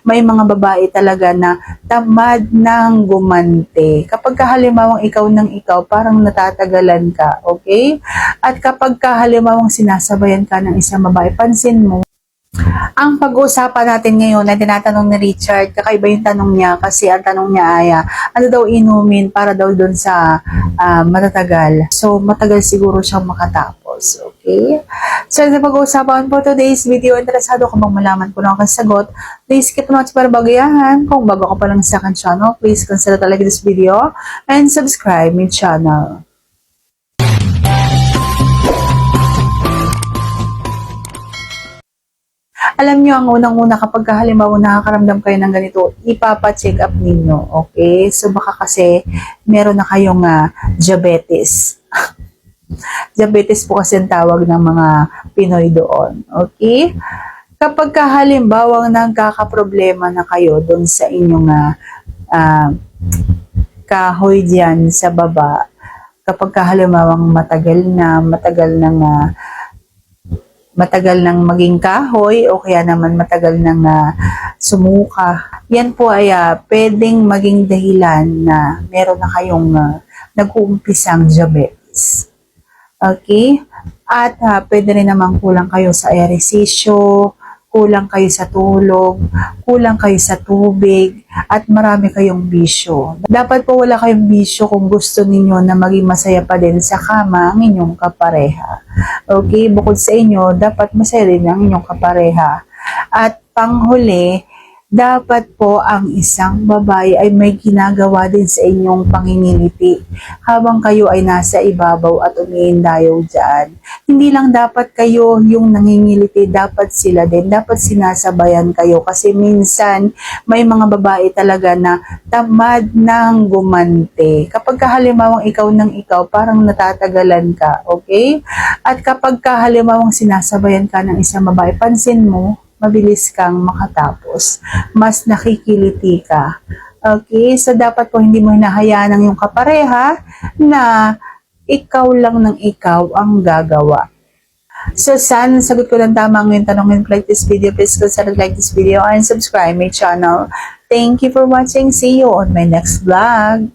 may mga babae talaga na tamad ng gumante. Kapag halimbawang ikaw ng ikaw, parang natatagalan ka, okay? At kapag halimbawang sinasabayan ka ng isang babae, pansin mo, ang pag-uusapan natin ngayon na tinatanong ni Richard, kakaiba yung tanong niya kasi ang tanong niya ay ano daw inumin para daw doon sa matatagal. So, matagal siguro siyang makatapos. Okay? So, sa pag-uusapan po today's video, interesado ka bang malaman kung ano ang sagot? Please keep on watching para bagayahan. Kung bago ka pa lang sa akin channel, please consider talaga this video and subscribe my channel. Alam nyo, ang unang-una kapag halimbawa nakakaramdam kayo ng ganito, ipapa-check up ninyo, okay? So baka kasi meron na kayong diabetes. Diabetes po kasi ang tawag ng mga Pinoy doon, okay? Kapag halimbawa nagkakaproblema na kayo doon sa inyong kahoy diyan sa baba, kapag halimbawa matagal nang maging kahoy o kaya naman matagal nang sumuka. Yan po ay pwedeng maging dahilan na meron na kayong nag-uumpisang diabetes. Okay? At pwede rin naman kulang kayo sa ehersisyo, kulang kayo sa tulog, kulang kayo sa tubig, at marami kayong bisyo. Dapat po wala kayong bisyo kung gusto ninyo na maging masaya pa din sa kama ang inyong kapareha. Okay? Bukod sa inyo, dapat masaya din ang inyong kapareha. At panghuli, dapat po ang isang babae ay may ginagawa din sa inyong pangingiliti habang kayo ay nasa ibabaw at umiindayaw dyan. Hindi lang dapat kayo yung nangingiliti, dapat sila din. Dapat sinasabayan kayo kasi minsan may mga babae talaga na tamad ng gumante. Kapag halimbawang ikaw ng ikaw, parang natatagalan ka, okay? At kapag halimbawang sinasabayan ka ng isang babae, pansin mo, mabilis kang makatapos. Mas nakikiliti ka. Okay? So, dapat po hindi mo hinahayaan ang iyong kapareha na ikaw lang ng ikaw ang gagawa. So, sana sagot ko lang tama ang yung tanong. Like this video, please consider like this video and subscribe my channel. Thank you for watching. See you on my next vlog.